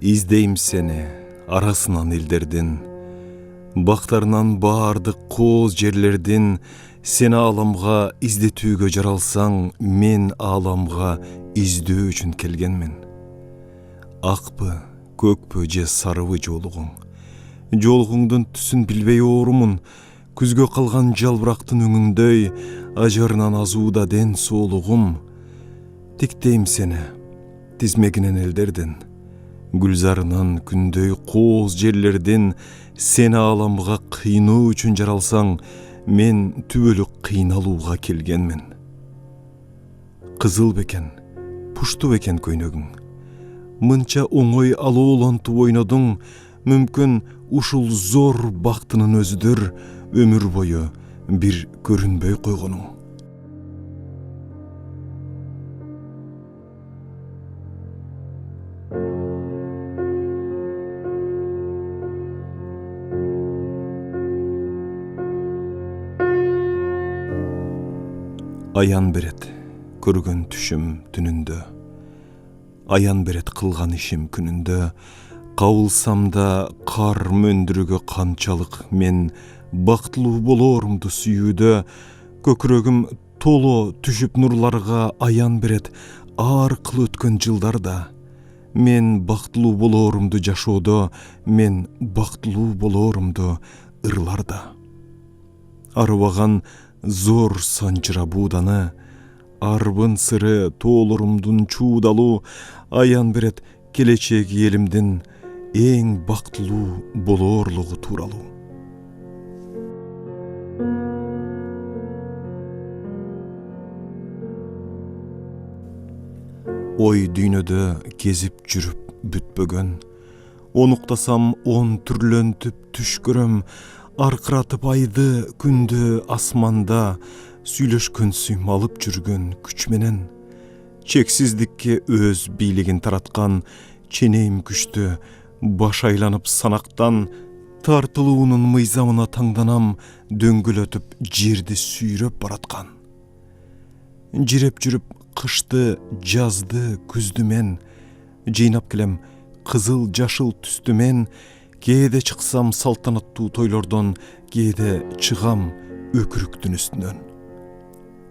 İzdeyim seni arasынан ellerden, bақтарынан бардық қоз жерлерден, сені аламға издетүүгө жаралсаң, мен аламға издөө үчүн келгенмин. Акпы, көкпү же сарыбы жолугуң, жолугуңдун түсүн билбей оорумун, күзгө калган жалбырактын өңүңдөй, ажарынан азууда ден соолугум. Тиктейм сени тизмегинен элдерден, гүлзарынан күндөй кооз жерлерден, сени аламга кыйноо үчүн жаралсаң, мен түбөлүк кыйналууга келгенмин. Кызыл бекен, пушту бекен көйнөгүң, мынча оңой алоолонтуп ойнодуң, мүмкүн ушул зор бактынын өзүдүр өмүр бою бир көрүнбөй койгонуң. Аян берет көргөн түшүм түнүндө, аян берет кылган ишим күнүндө, кабылсам да кар мөндүрүгө канчалык мен бактылуу болоорумду сүйүүдө, көкүрөгүм толо түшүп нурларга аян берет аркылуу өткөн жылдарда, мен бактылуу болоорумду жашоодо, мен бактылуу болоорумду ырларда. Арыбаган зор санчыра бууданы, арбын сыры тоолорумдун чуудалуу, аян берет келечеги элимдин эң бактылуу болоорлугу тууралуу. Ой дүйнөдө кезип жүрүп бүтпөгөн, онуктасам он түрлөнтүп түш көрөм, аркыратып айды күндү асманда, сүйлөшкөн сүйм алып жүргөн күч менен, чексиздикке өз бийлигин тараткан ченейим күчтү, баш айланып санактан, тартылуунун мыйзамына таңданам, дөңгөлөтүп жерди сүйрөп бараткан. Жиреп жүрүп кышты, жазды, күздү мен, жыйнап келем кызыл жашыл түстү мен, кээде чыксам салтанаттуу тойлордон, кээде чыгам өкүрүктүн үстүнөн.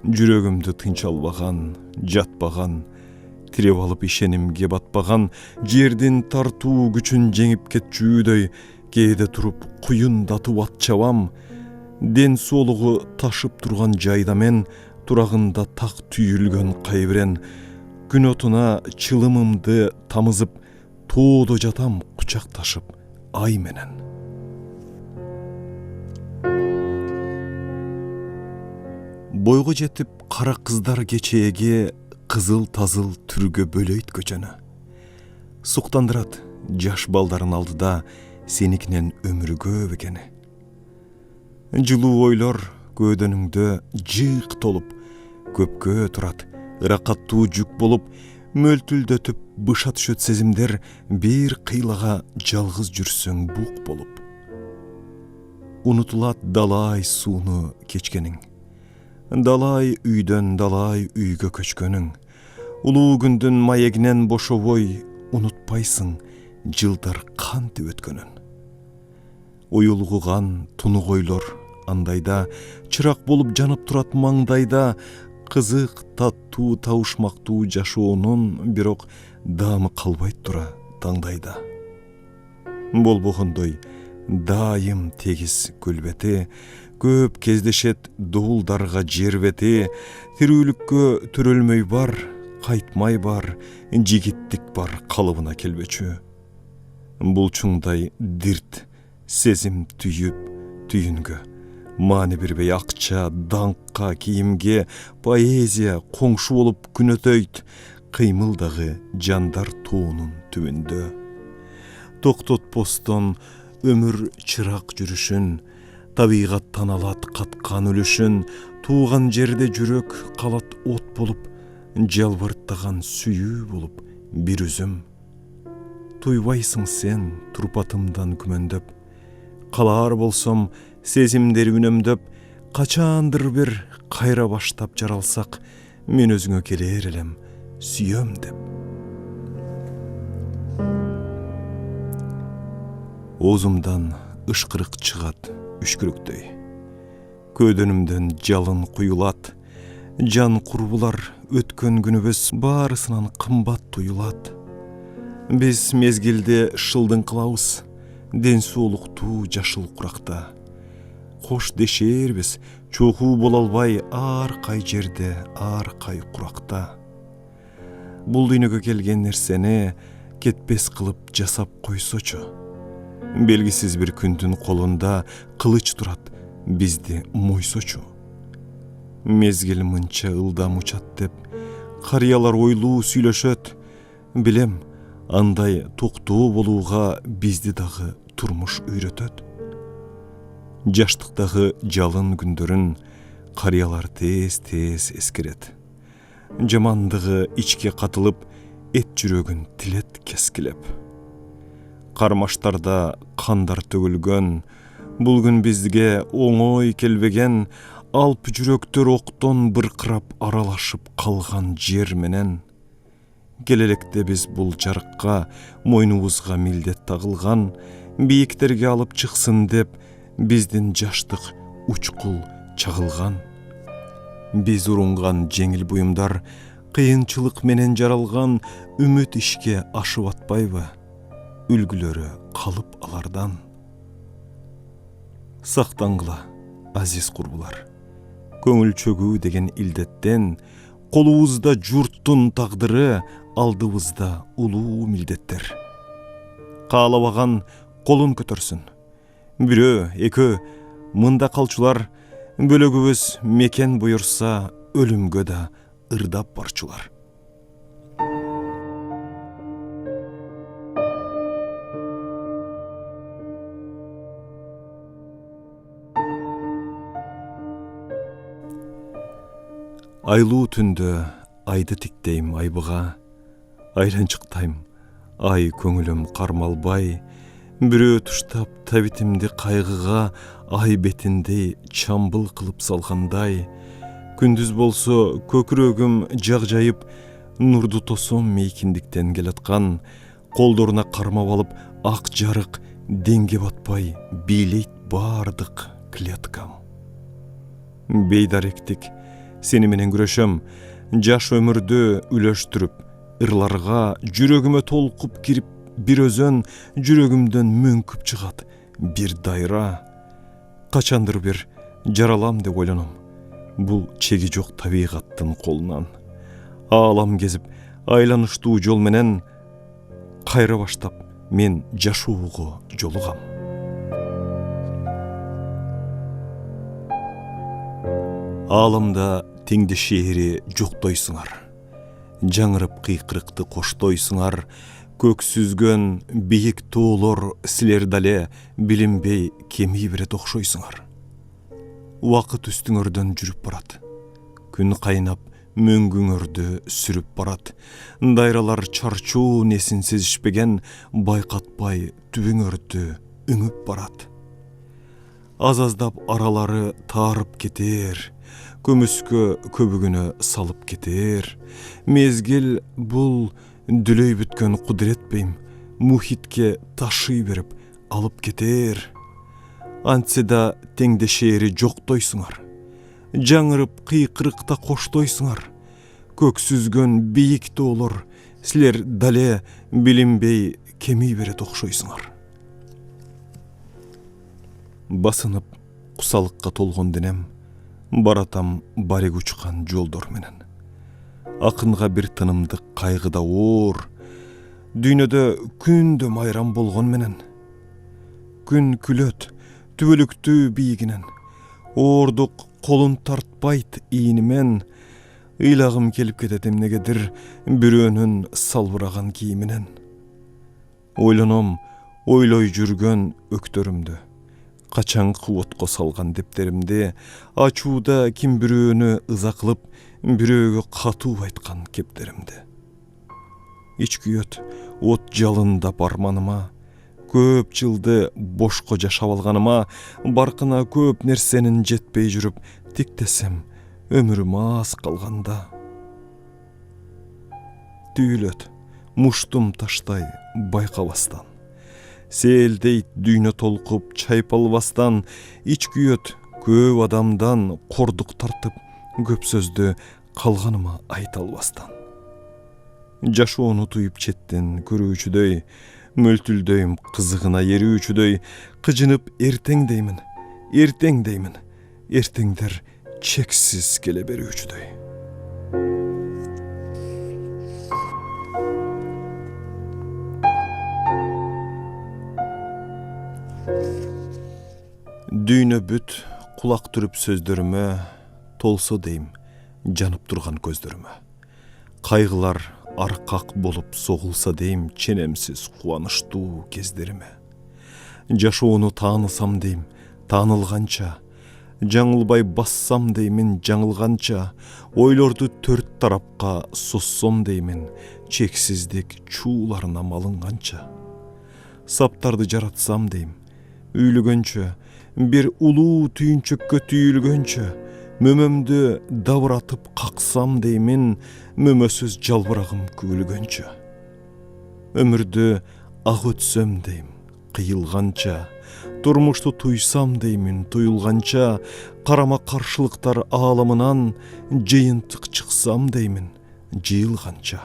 Жүрөгүмдү тынч албаган, жатпаган, тиреп алып ишенимге батпаган, жердин тартуу күчүн жеңип кетчүүдөй, кээде туруп куюндатып ат чабам. Ден соолугу ташып турган жайда мен, турагында так түйүлгөн кайбирен, күн отуна чылымымды тамызып, тоодо жатам кучакташып ай менен. Бойго жетип кара кыздар кечээге, кызыл тазыл түргө бөлөйт көчөнү. Суктандырат жаш балдарын алдыда, сеникинен өмүргө бекени. Жылуу ойлор көөдөнүңдө жыйк толуп, көпкө турат, ыракаттуу жүк болуп, мөлтүлдөтүп быша түшөт сезимдер, бир кыйлага жалгыз жүрсөң бук болуп. Унутулат далай сууну кечкениң, далай үйдөн далай үйгө көчкөнүң, улуу күндүн маегинен бошобой унутпайсың жылдар кантип өткөнүн. Уюлгуган тунук ойлор андайда, чырак болуп жанып турат маңдайда, кызык таттуу табышмактуу жашоонун бирок даамы калбайт тура таңдайда. Болбогондой дайым тегиз көлбети, көп кездешет дуулдарга жер бети, тирүүлүккө төрөлмөй бар, кайтмай бар, жигиттик бар калыбына келбечү. Булчуңдай дирт сезим түйүп түйүнгө, маани бербей акча, даңкка, кийимге, поэзия коңшу болуп күн өтөйт, кыймылдагы жандар тоонун түбүндө. Токтотпостон өмүр чырак жүрүшүн, табигаттан алат каткан үлүшүн, тууган жерде жүрөк калат от болуп, жалбырттаган сүйүү болуп бир үзүм. Туйбайсың сен турпатымдан күмөндөп, калаар болсом сезимдер үнөмдөп, качандыр бир кайра баштап жаралсак, мен өзүңө келер элем сүйөм деп. Оозумдан ышкырык чыгат үшкүрөктөй. Көдөнүмдөн жалын куюлат. Жан курбулар өткөн күнүбүз баарысынан кымбат туюлат. Биз мезгилде шылдың кылабыз, ден соолуктуу жашыл куракта. Кош дешербиз, чогуу боло албай ар кай жерде, ар кай куракта. Бул дүйнөгө келген нерсени кетпес кылып жасап койсочу. Белгисиз бир күндүн колунда кылыч турат, бизди мойсочу. Мезгил мынча ылдам учат деп, карыялар ойлуу сүйлөшөт. Билем, андай токтоо болууга бизди дагы турмуш үйрөтөт. Жаштыктагы жалын күндөрүн карыялар тез-тез эскерет. Жамандыгы ичке катылып, эт жүрөгүн тилет кескилеп. Кармаштарда кандар төгүлгөн, бул күн бизге оңой келбеген, алп жүрөктөр октон быркырап аралашып калган жер менен. Келелекте биз бул жарыкка мойнубузга милдет тагылган, бийиктерге алып чыксын деп биздин жаштык учкул чагылган. Биз урунган жеңил буюмдар кыйынчылык менен жаралган, үмүт ишке ашып атпайбы? Үлгүлөрү калып алардан. Сактангыла, азиз курбулар. Көңүл чөгүү деген илдеттен, колубузда журттун тагдыры, алдыбызда улуу милдеттер. Каалабаган колун көтөрсүн. Бирөө, экөө, мында калчулар, бөлөгүбүз мекен буйурса, өлүмгө да ырдап барчулар. Айлуу түндө айды тиктейм айбыга, айранчыктайм, ай көңүлүм кармалбай, бирөө туштап табитимди кайгыга, ай бетиндей чамбыл кылып салгандай. Күндүз болсо көкүрөгүм жагжайып, нурду тосом мейкиндиктен келаткан, колдоруна кармап алып ак жарык деңге батпай бийлейт бардык клеткам. Бейдаректик сени менен күрөшөм, жаш өмүрдү үлөштүрүп, ырларга жүрөгүмө толкуп кирип, бир өзөн жүрөгүмдөн мөңкүп чыгат бир дайра. Качандыр бир жаралам деп ойлоном, бул чеги жок табигаттын колунан. Аалам кезип, айланыштуу жол менен кайра баштап, мен жашоого жолугам. Ааламда теңдешери жоктойсуңар. Жаңырып кыйкырыкты коштойсуңар. Көк сүзгөн бийик тоолор силер дале билинбей кемий берет окшойсуңар. Убакыт үстүңөрдөн жүрүп барат. Күн кайнап мөңгүңөрдү сүрүп барат. Дайралар чарчуу несин сезишпеген, байкатпай түбүңөрдү үңүп барат. Аз-аздап аралары таарып кетер, көмүскө көбүгүнө салып кетер. Мезгил бул дүлөй бүткөн кудуретпейм, мухитке ташый берип алып кетер. Антсе да теңдешери жоктойсуңар. Жаңырып кыйкырыкта коштойсуңар. Көк сүзгөн бийик тоолор силер дале билинбей кемий берет окшойсуңар. Басынып кусалыкка толгон денем, баратам барик учкан жолдор менен. Акынга бир тынымдык кайгыда оор, дүйнөдө күндө майрам болгон менен. Күн күлөт түбөлүктүү бийигинен, оордук колун тартпайт ийнимен. Ыйлагым келип кетет эмнегедир бирөөнүн салбыраган кийиминен. Ойлоном, ойлой жүргөн өктөрүмдү, качаңкы отко салган дептеримди, ачууда ким бирөөнү ыза кылып, бирөөгө катуу айткан кептеримди. Ич күйөт от жалында барманыма, көп жылды бошко жашап алганыма, баркына көп нерсенин жетпей жүрүп, тиктесем өмүрүм аз калганда. Түйүлөт муштум таштай байкабастан, Селдейт дүйнө толкуп чайпалбастан, ич күйөт көп адамдан кордук тартып, көп сөздү калганыма айта албастан. Жашоону туюп четтен көрүүчүдөй, мөлтүлдөйм кызыгына ерүүчүдөй, кыжынып эртең деймин, эртеңдер чексиз келе берүүчүдөй. Дүйнө бүт кулак түрүп сөздөрүмө, толсо дейм жанып турган көздөрүмө. Кайгылар аркак болуп согулса дейм ченемсиз кубанычтуу кездериме. Жашоону таанысам дейм таанылганча, жаңылбай бассам деймин жаңылганча, ойлорду төрт тарапка соссом деймин чексиздик чууларына малынганча. Саптарды жаратсам дейм үйлөгөнчө, бир улуу түйүнчөккө түйүлгөнчө, мөмөмдү дабыратып каксам деймин мөмөсүз жалбырагым күбүлгөнчө. Өмүрдү ак өтсөм дейм кыйылганча, турмушту туйсам деймин туюлганча, карама каршылыктар ааламынан жыйынтык чыксам деймин жыйылганча.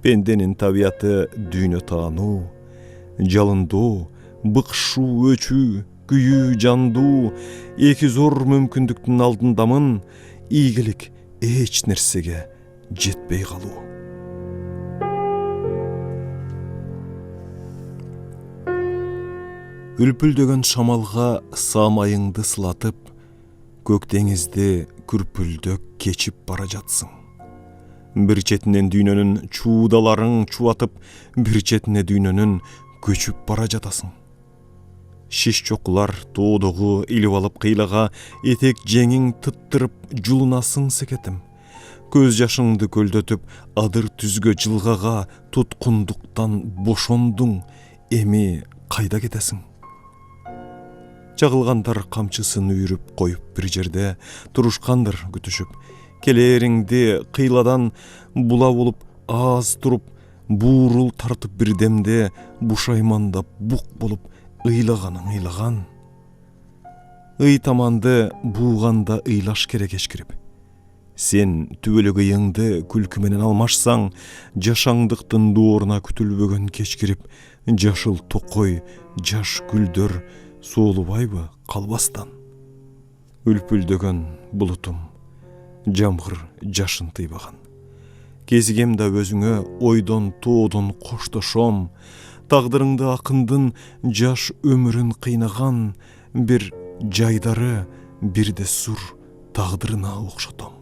Пенденин табияты дүйнө таануу, жалындоо, быкшуу, өчүү, күйүү, жандуу, эки зор мүмкүндүктүн алдындамын, ийгилик эч нерсеге жетпей калуу. Үлпүлдөгөн шамалга самайыңды сылатып, көк деңизди күрпүлдөк кечип бара жатсың. Бир четинен дүйнөнүн чуудаларың чубатып, бир четине дүйнөнүн көчүп бара жатасың. Шиш чокулар тоодогу илип алып кыйлага, этек жеңиң тыттырып жулунасың секетим. Көз жашыңды көлдөтүп, адыр түзгө жылгага туткундуктан бошондуң, эми кайда кетесиң? Чагылгандар камчысын үйрүп коюп бир жерде турушкандыр күтүшүп, келериңди кыйладан була болуп аз туруп, буурул тартып бир демде бушаймандап бук болуп ыйлаганың ыйлаган. Ый таманды бууганда ыйлаш керек эшкирип. Сен түбөлүк ыйыңды күлкү менен алмашсаң, жашаңдыктын дооруна күтүлбөгөн кечкирип, жашыл токой, жаш гүлдөр соолубайбы калбастан. Үлпүлдөгөн булутум, жамгыр жашын тыйбаган. Кезигем да өзүңө ойдон тоодон коштошом, тагдырыңды акындын жаш өмүрүн кыйнаган, бир жайдары бирде сур тагдырына окшотом.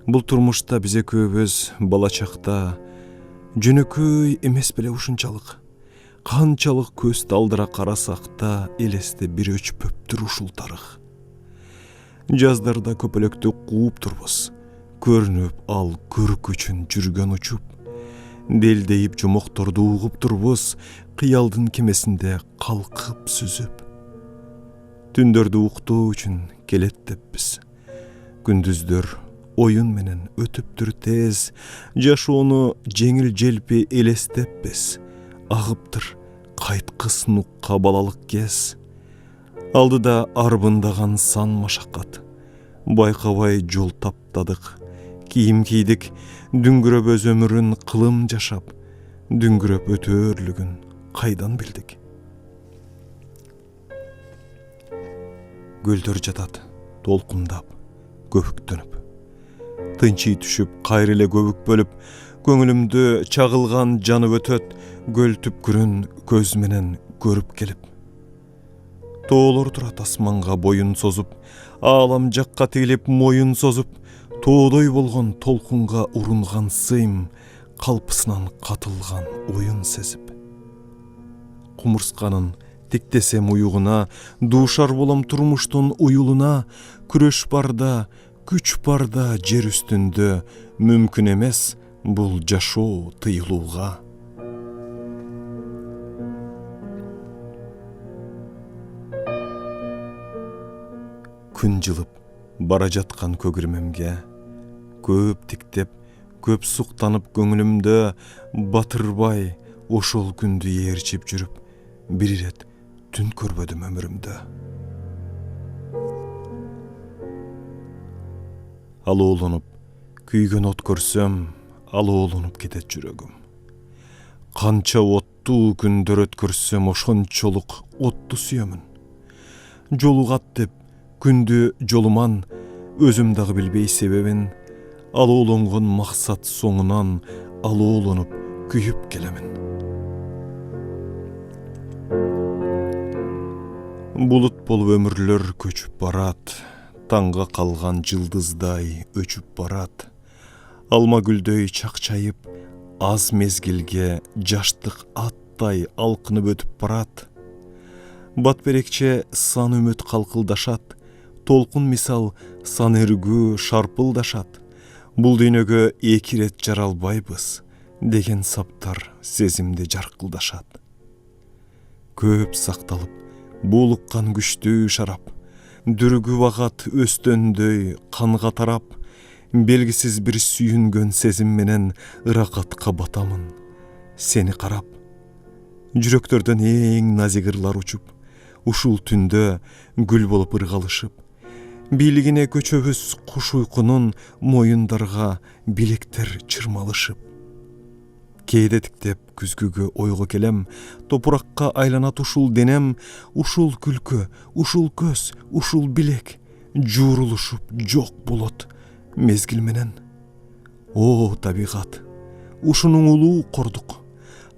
Бул турмушта биз экөөбүз бала чакта жөнөкөй эмес беле ушунчалык. Канчалык көз талдыра карасак да элесте бир өчпөптүр ушул тарых. Жаздарда көпөлөктү кууп турбуз, көрүнүп ал көрк үчүн жүргөн учуп. Делдейип жомокторду угуп турбуз, кыялдын кемесинде калкып сүзүп. Түндөрдү уктоо үчүн келет деппиз. Күндүздөр оюн менен өтүптүр тез, жашоону жеңил желпи элестеппиз. Агыптыр кайткыс нукка балалык кез. Алдыда арбындаган сан машакат, байкабай жол таптадык. Кийим кийдик, дүңгүрөп өз өмүрүн кылым жашап, дүңгүрөп өтөөрлүгүн кайдан билдик? Гүлдөр жатат, толкундап, көбүктөнүп. Тынчый түшүп, кайра эле көбүк бөлүп, көңүлүмдү чагылган жанып өтөт, көл түпкүрүн көз менен көрүп келип. Тоолор турат асманга боюн созуп, аалам жакка тигилип моюн созуп, тоодой болгон толкунга урунган сыйм, калпысынан катылган оюн сезип. Кумурсканын тиктесем уюгуна, дуушар болом турмуштун уюлуна, күрөш барда, күч барда жер үстүндө, мүмкүн эмес бул жашоо тыйылууга. Күн жылып бара жаткан көгүрмемге, көп тиктеп Көп суктанып көңүлүмдө батырбай ошол күндү ээрчип жүрүп, бир ирет түн көрбөдүм өмүрүмдө. Алоолонуп күйгөн от көрсөм, алоолонуп кетет жүрөгүм. Канча оттуу күндөр өткөрсөм, ошончолук отту сүйөмүн. Жолугат деп күндү жолуман, өзүм дагы билбей себебин, алоолонгон максат соңунан алоолонуп күйүп келемин. Булут болуп өмүрлөр көчүп барат, таңга калган жылдыздай өчүп барат. Алма гүлдөй чакчайып, аз мезгилге жаштык аттай алкынып өтүп барат. Бат берекче сан үмүт калкылдашат, толкун мисал сан эргүү шарпылдашат. Бул дүйнөгө эки ирет жаралбайбыз деген саптар сезимде жаркылдашат. Көп сакталып, булуккан күчтүү шарап, дүргүп агат өстөндөй канга тарап, белгисиз бир сүйүнгөн сезим менен ыракатка батамын сени карап. Жүрөктөрдөн эң назик ырлар учуп, ушул түндө гүл болуп ыргалышып, бийлигине көчөбүз куш уйкунун, моюндарга билектер чырмалышып. Кээде тиктеп күзгүгө ойго келем, топуракка айланат ушул денем, ушул күлкү, ушул көз, ушул билек жуурулушуп жок болот мезгил менен. О табигат, ушунун улуу кордук,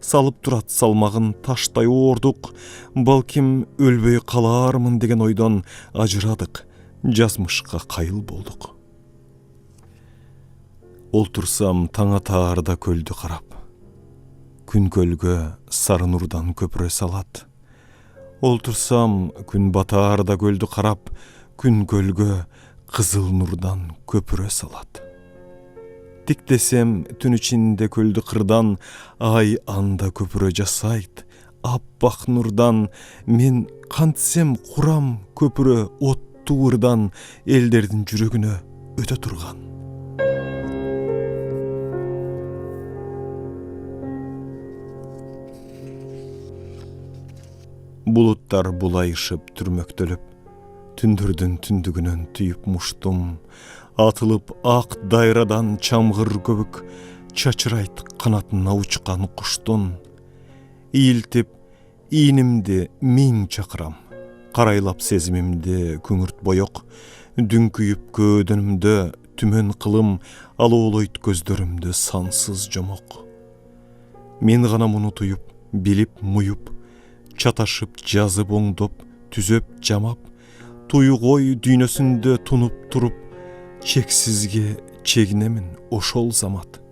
салып турат салмагын таштай оордук. Балким өлбөй калаармын деген ойдон ажырадык, жазмышка кайыл болдук. Олтурсам таң атаарда көлдү карап, күн көлгө сары нурдан көпүрө салат. Олтурсам күн батаарда көлдү карап, күн көлгө кызыл нурдан көпүрө салат. Тиктесем түн ичинде көлдү кырдан, ай анда көпүрө жасайт аппак нурдан. Мен кантсем курам көпүрө оттуу ырдан, элдердин жүрөгүнө өтө турган. Булуттар булайышып түрмөктөлүп, түндөрдүн түндүгүнөн түйүп муштум. Атылып ак дайрадан чамгыр көбүк, чачырайт канатына учкан куштун. Ийилтип ийнимди миң чакырам, карайлап сезимимди күңүрт боек. Дүңкүйүп көөдөнүмдө түмөн кылым, алоолойт көздөрүмдү сансыз жомок. Мен гана муну туюп, билип муюп, чаташып жазып оңдоп, түзөп жамап, туйгой дүйнөсүндө тунуп туруп, чексизге чегинемин ошол замат.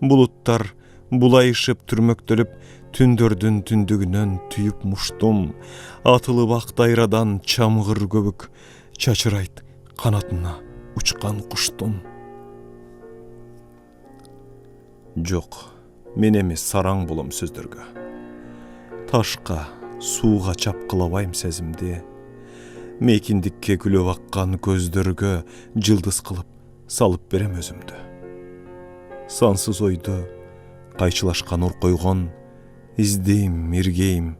Булуттар булайышып түрмөктөлүп, түндөрдүн түндүгүнөн түйүп муштум. Атылып ак дайрадан чамгыр көбүк, чачырайт канатына учкан куштун. Жок, мен эмес сараң болом сөздөргө. Ташка, сууга чапкылабайм сезимди. Мейкиндикке күлөп аккан көздөргө жылдыз кылып салып берем өзүмдү. Сансыз ойду кайчылашкан ур койгон, издейм, иргейм,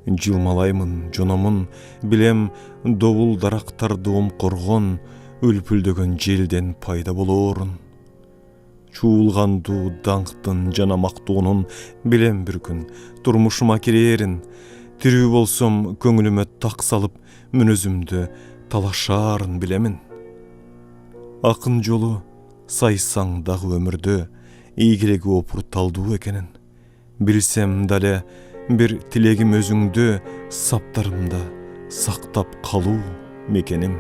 жылмалаймын, жономун. Билем добул дарактарды омкоргон, үлпүлдөгөн желден пайда болоорун. Чуулгандуу даңктын жана мактоонун билем бир күн турмушума кирээрин. Тирүү болсом көңүлүмө так салып, мүнөзүмдү талашаарын билемин. Акын жолу сайсаң дагы өмүрдө, ийгилеги опурталдуу экенин. Билсем дале бир тилегим өзүңдү саптарымда сактап калуу мекеним.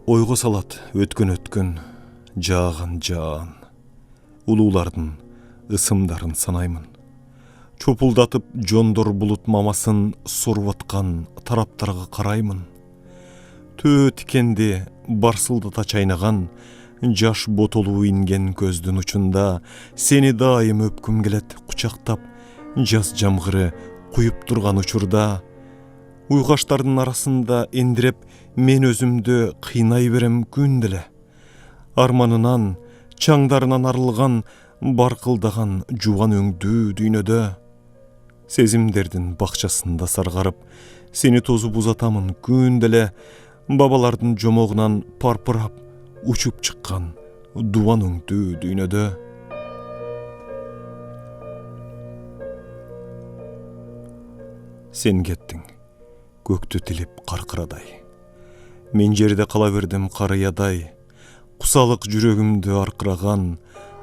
Ойго салат өткөн, жааган жаан. Улуулардын ысымдарын санаймын. Чопулдатып жондор булут мамасын соруп аткан тараптарга караймын. Төө тикенди барсылдата чайнаган, жаш ботолуу инген көздүн учунда сени дайым өпкүм келет кучактап. Жаз жамгыры куюп турган учурда Уйгаштардын арасында эндиреп мен өзүмдү кыйнай берем күн деле. Арманынан, чаңдарынан арылган, баркылдаган жуан өңдүү дүйнөдө. Сезимдердин бакчасында саргарып, сени тозуп узатамын күн деле. Бабалардын жомогунан парпырап, учуп чыккан дуан өңдүү дүйнөдө. Сен кеттиң, көктү тилип каркырадай. Мен жерде кала бердим карыядай. Кусалык жүрөгүмдү аркыраган,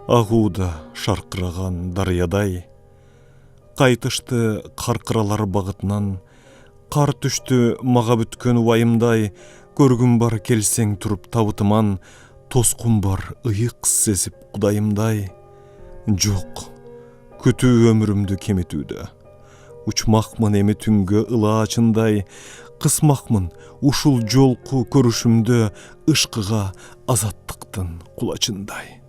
агууда шаркыраган дарыядай. Кайтышты каркыралар багытынан, кар түштү мага бүткөн убайымдай. Көргүм бар келсең туруп табытыман, тоскун бар ыйык сезип кудайымдай. Жок, күтүү өмүрүмдү кемитүүдө. Учмакмын эми түнгө ылаачындай, кысмакмын ушул жолку көрүшүмдү ышкыга азаттыктын кулачындай.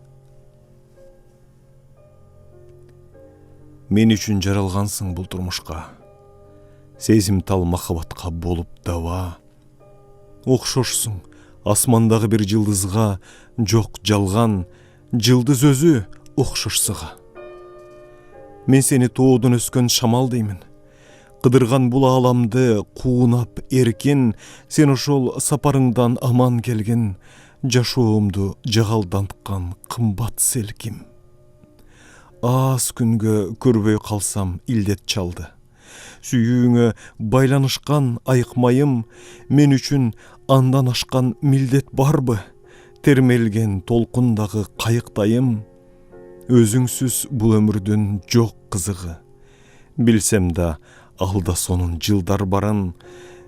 Мен үчүн жаралгансың бул турмушка, сезимтал махабатка болуп даба. Окшошсуң асмандагы бир жылдызга, жок жалган, жылдыз өзү окшош сага. Мен сени тоодон өскөн шамал деймин. Кыдырган бул ааламды куунап эркин, сен ошол сапарыңдан аман келген, жашоомду жагалданткан кымбат селким. Аз күнгө көрбөй калсам илдет чалды. Сүйүүңө байланышкан айыкмайым, мен үчүн андан ашкан милдет барбы? Термелген толкундагы кайыктайым. Өзүңсүз бул өмүрдүн жок кызыгы. Билсем да алда сонун жылдар барын.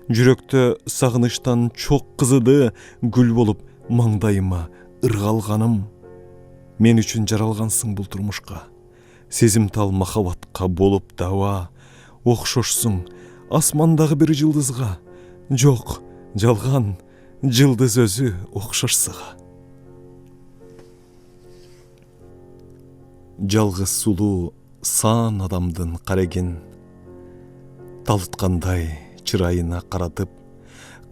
Жүрөктө сагынычтан чок кызыды, гүл болуп маңдайыма ыргалганым. Мен үчүн жаралгансың бул турмушка, сезимтал махабатка болуп даба. Окшошсуң асмандагы бир жылдызга, жок жалган, жылдыз өзү окшош сага. Жалгыз сулуу сан адамдын карегин талыткандай чырайына каратып,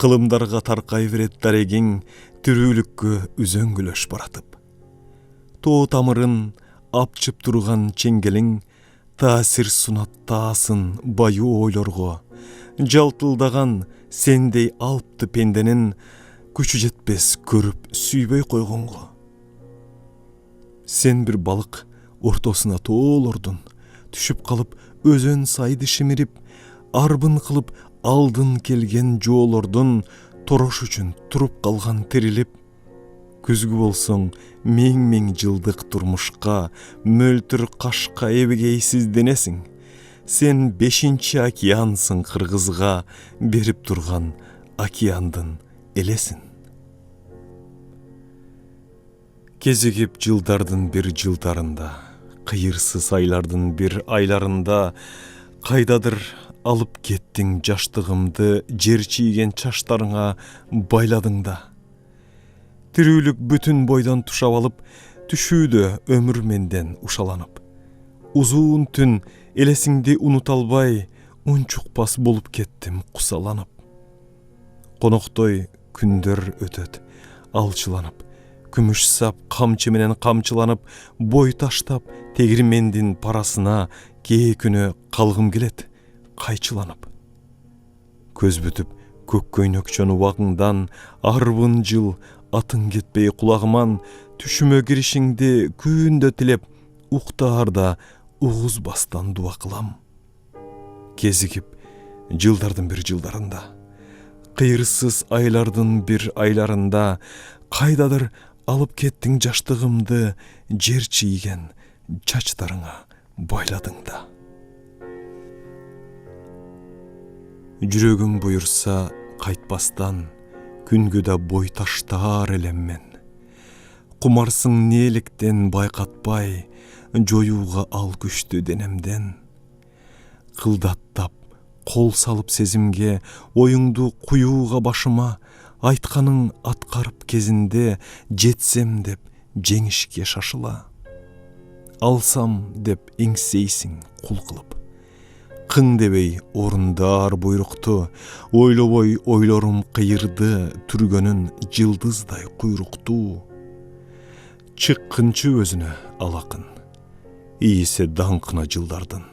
кылымдарга таркай берет дарегиң, тирүүлүккө үзөңгүлөш баратып. Тоо тамырын апчып турган чеңгелиң, таасир сунат таасын баю ойлорго. Жалтылдаган сендей алпты пенденин, күчү жетпес көрүп сүйбөй койгонго. Сен бир балык ортосуна тоолордун, түшүп калып өзөн сайды шимирип, арбын кылып алдын келген жоолордун, торош үчүн туруп калган тирилип. Күзгү болсоң мең жылдык турмушка, мөлтүр кашка эбегейсизденесиң. Сен 5-чи океансың кыргызга, берип турган океандын элесин. Кезигип жылдардын бир жылдарында, кыйырсыз айлардын бир айларында, кайдадыр алып кеттиң жаштыгымды, жер чийген чаштарыңа байладың да. Тирүүлүк бүтүн бойдон тушап алып, түшүүдө өмүр менден ушаланып. Узун түн элесиңди унута албай, унчукпас болуп кеттим кусаланып. Коноктой күндөр өтөт, алчыланып, күмүш сап камчы менен камчыланып, бой таштап тегирмендин парасына кээ күнү калгым келет, кайчыланып. Көз бүтүп көк көйнөкчөн убагыңдан, арбын жыл атың кетпей кулагыман, түшүмө киришиңди күндө тилеп, уктаарда угузбастан дуа кылам. Кезигип жылдардын бир жылдарында, кыйырсыз айлардын бир айларында, кайдадыр алып кеттиң жаштыгымды, жер чийген чачтарыңа байладың да. Жүрөгүм буйурса кайтпастан, күнгө да бой таштаар элем мен. Кумарсың неликтен байкатпай, жоюуга ал күчтү денемден. Кылдаттап, кол салып сезимге, оюңду куюуга башыма, айтканың аткарып кезинде, жетсем деп жеңишке шашыла. Алсам деп эңсейсиң кул кылып, Кың дебей орундар буйрукту, ойлобой ойлорум кыйырды, түргөнүн жылдыздай куйруктуу. Чыккынчы өзүнө алакын, ийиси даңкына жылдардын.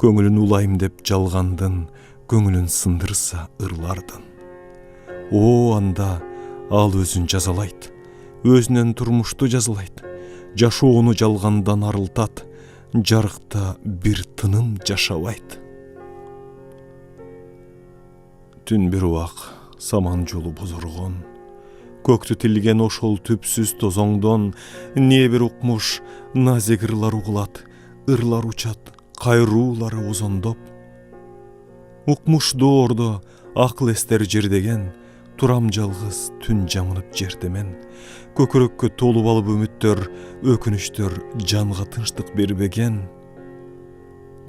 Көңүлүн улайым деп жалгандын, көңүлүн сындырса ырлардын. О анда ал өзүн жазалайт, өзүнөн турмушту жазалайт, жашоону жалгандан арылтат, жарыкта бир тыным жашабайт. Түн бир убак саман жолу бозоргон, көктү тилген ошол түпсүз тозоңдон, не бир укмуш назик ырлар угулат, ырлар учат, кайруулары озондоп. Укмуш доордо акыл эстер жердеген, турам жалгыз түн жамынып жертемен, көкүрөккө толуп алып үмүттөр, өкүнүчтөр жанга тынчтык бербеген.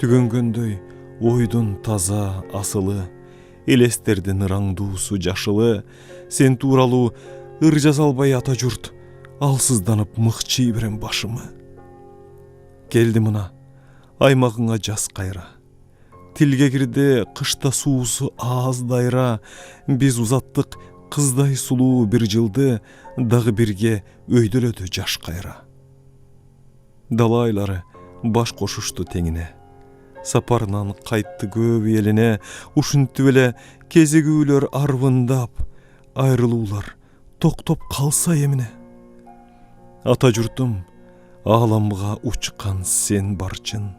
Түгөнгөндөй ойдун таза асылы, элестердин ыраңдуусу жашылы, сен тууралуу ыр жаза албай ата журт, алсызданып мыкчый берем башымы. Келди мына аймагыңа жаз кайра, тилге кирди кышта суусу аз дайра, биз узаттык кыздай сулуу бир жылды, дагы бирге өйдөлөдү жаш кайра. Дала айлары баш кошушту теңине, сапарынан кайтты көп элине, ушинтип эле кезигүүлөр арбындап, айрылуулар токтоп калса эмне. Ата журтум, ааламга учкан сен барчын,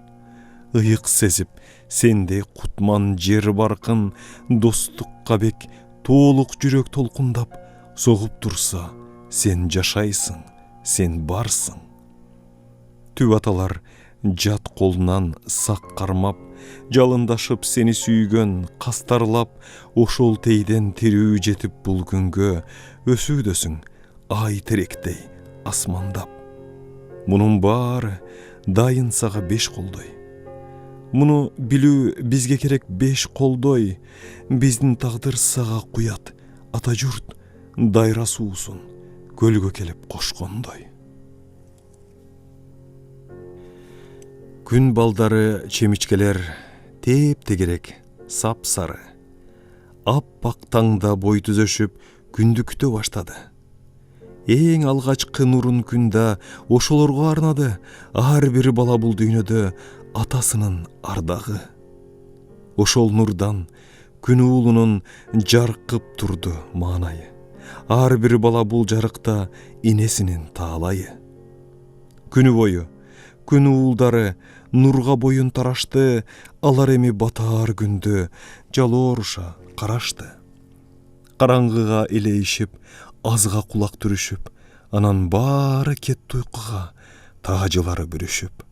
ыйык сезип сендей кутман жер баркын, достукка бек толук жүрөк толкундап, согуп турса сен жашайсың, сен барсың. Түп аталар жат колунан сак кармап, жалындашып сени сүйгөн кастарлап, ошол тейден тирүү жетип бул күнгө, өсүүдөсүң ай теректей асмандап. Мунун баары дайын сага 5 колдой. Муну билүү бизге керек 5 колдой, биздин тагдыр сага куят, ата журт дайра суусун көлгө келип кошкондой. Күн балдары чемичкелер теп тегерек, сап сары. Аппак таңда бой түзөшүп, күндү күтө баштады. Эң алгачкы нурун күндө ошолорго арнады, ар бир бала бул дүйнөдө атасынын ардагы. Ошол нурдан күн уулунун жаркып турду маанайы. Ар бир бала бул жарыкта инесинин таалайы. Күнү бою күн уулдары нурга боюн тарашты, алар эми батаар күндү жалооруша карашты. Караңгыга элейишип, азга кулак түрүшүп, анан баары кетти уйкуга, таажылары бүрүшүп.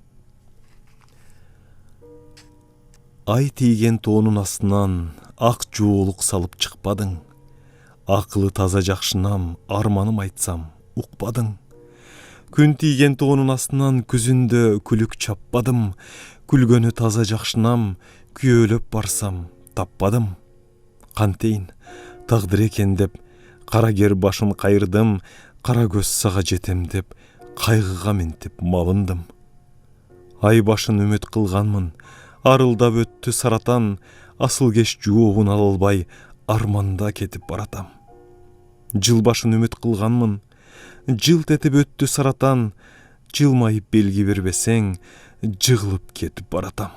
Ай тийген тоонун астынан ак жуулук салып чыкпадың. Акылы таза жакшынам, арманым айтсам, укпадың. Күн тийген тоонун астынан күзүндө күлүк чаппадым. Күлгөнү таза жакшынам, күйөөлөп барсам, таппадым. Кантейин тагдыр экен деп, кара кер башым кайырдым, кара көз сага жетем деп, кайгыга ментип малындым. Ай башын үмүт кылганмын, арылдап өттү саратан, асыл кеш жообун ала албай, арманда кетип баратам. Жыл башын үмүт кылганмын, жылт этип өттү саратан, жылмайып белги бербесең, жыгылып кетип баратам.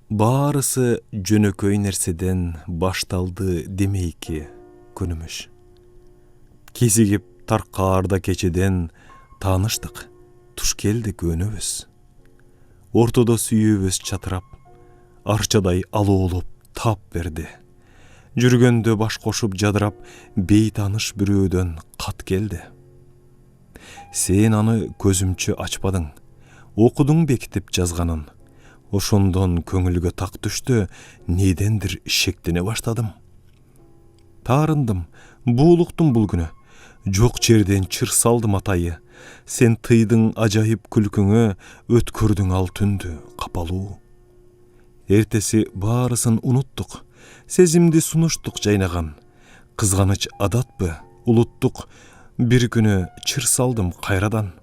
Баарысы жөнөкөй нерседен башталды демейки күнүмүш. Кезигип таркаарда кечеден тааныштык, туш келди көнүбүз. Ортодо сүйүүбүз чатырап, арчадай алоолоп тап берди. Жүргөндө баш кошуп жадырап, бейтаныш бирөөдөн кат келди. Сен аны көзүмчө ачпадың, окудуң бекитип жазганын. Ошондон көңүлгө так түштү, недендир шектене баштадым. Таарындым, буулуктум бул күнү, жок жерден чыр салдым атайы. Сен тыйдың ажайып күлкүңө, өткөрдүң ал түндү капалуу. Эртеси баарысын унуттук, сезимди сунуштук жайнаган. Кызганыч адатпы, улуттук, бир күнү чыр салдым кайрадан.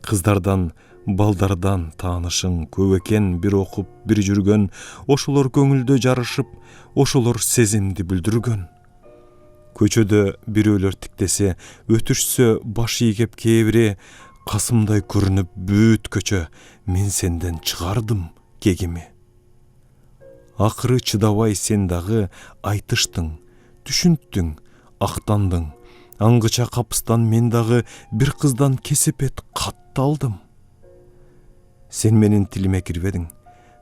Кыздардан Балдардан таанышың көп экен, бир окуп, бир жүргөн, ошолор көңүлдө жарышып, ошолор сезимди билдиргөн. Көчөдө бирөөлөр тиктесе, өтүшсө баш ийгеп кээ-бири, касымдай көрүнүп бүт көчө, мен сенден чыгардым кегими. Акыры чыдабай сен дагы айтыштың, түшүнттүң, актандың. Аңгыча капыстан мен дагы бир кыздан кесепет катты алдым. Сен менин тилиме кирбедиң,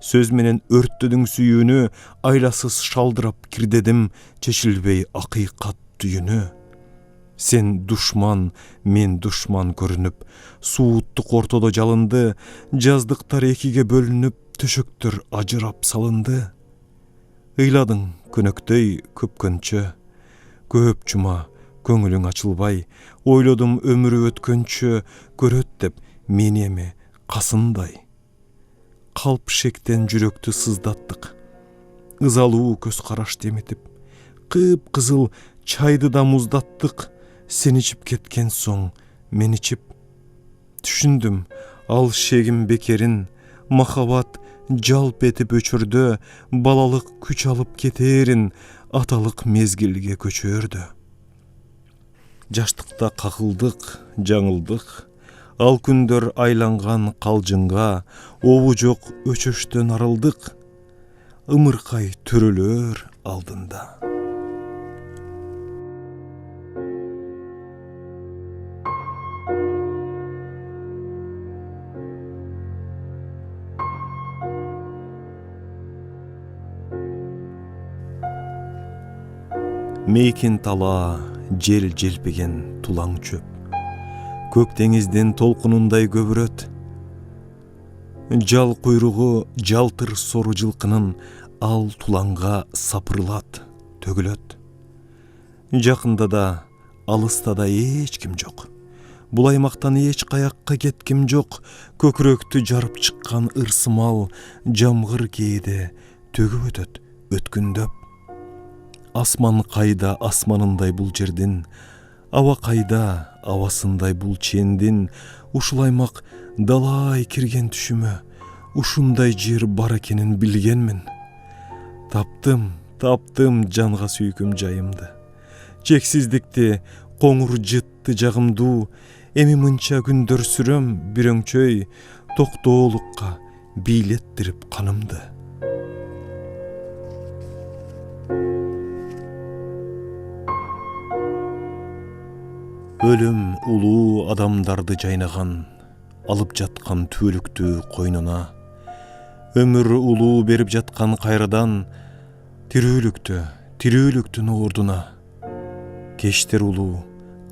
сөз менен өрттөдүң сүйүүнү, айласыз шалдырап кирдедим чечилбей акыйкат түйүнү. Сен душман, мен душман көрүнүп, сууттук ортодо жалынды, жаздыктар экиге бөлүнүп, төшөктөр ажырап салынды. Ыйладың көнөктөй көпкөнчө, көп жума көңүлүң ачылбай, ойлодум өмүрү өткөнчө, көрөт деп мени эми касындай. Калп шектен жүрөктү сыздаттык, ызалуу көз караш демитип, кып-кызыл чайды да муздаттык. Сен ичип кеткен соң мен ичип түшүндүм, ал шегим бекерин, махабат жалп этип өчүрдө, балалык күч алып кетерин, аталык мезгилге көчөрдө. Жаштыкта какылдык, жаңылдык, ал күндөр айланган калжыңга, обу жок өчөштөн арылдык, ымыркай төрөлөр алдында. Мейкин тала, жел желпиген тулаң чөп, көк деңиздин толкунундай көбүрөт. Жал куйругу жалтыр сору жылкынын ал тулаңга сапырылат, төгүлөт. Жакында да, алыста да эч ким жок. Бул аймактан эч каякка кетким жок. Көкүрөктү жарып чыккан ырсымал жамгыр кээде төгүп өтөт, өткүндөп. Асман кайда асманындай бул жердин, аба кайда абасындай бул чендин. Ушул аймак далай кирген түшүмө, ушундай жер бар экенин билгенмин. Таптым жанга сүйкүм жайымды. Чексиздикти, коңур жытты жагымдуу. Эми мынча күндөр сүрөм бир өңчөй, токтоолукка бийлеттирип канымды. Өлүм улуу адамдарды жайнаган, алып жаткан түбөлүктү койнуна. Өмүр улуу берип жаткан кайрадан, тирүүлүктүн ордуна. Кештер улуу,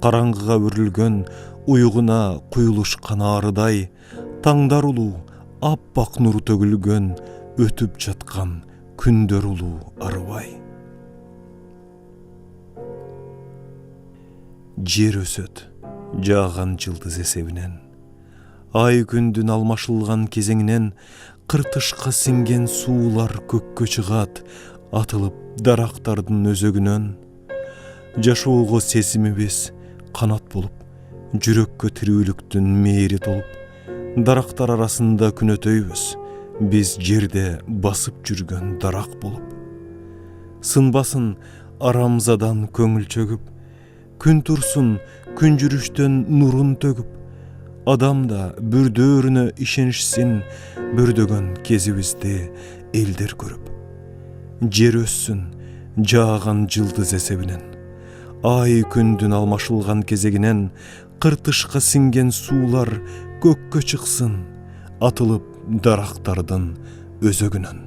караңгыга өрүлгөн, уюгуна куюлушкан арыдай. Таңдар улуу, аппак нур төгүлгөн, өтүп жаткан күндөр улуу арыбай. Жер өсөт, жааган жылдыз эсебинен. Ай күндүн алмашылган кезеңинен, кыртышка сиңген суулар көккө чыгат, атылып дарактардын өзөгүнөн. Жашоого сезимибиз канат болуп, жүрөккө тирүүлүктүн мээри толуп. Дарактар арасында күнөтөйбүз, биз жерде басып жүргөн дарак болуп. Сынбасын арамзадан көңүл чөгүп, күн турсун күн жүрүштөн нурун төгүп. Адам да бүрдөөрүнө ишенишсин, бөрдөгөн кезибизди элдер көрүп. Жер өссүн, жааган жылдыз эсебинен. Ай күндүн алмашылган кезегинен, кыртышка сиңген суулар көккө чыксын, атылып дарактардын өзөгүнөн.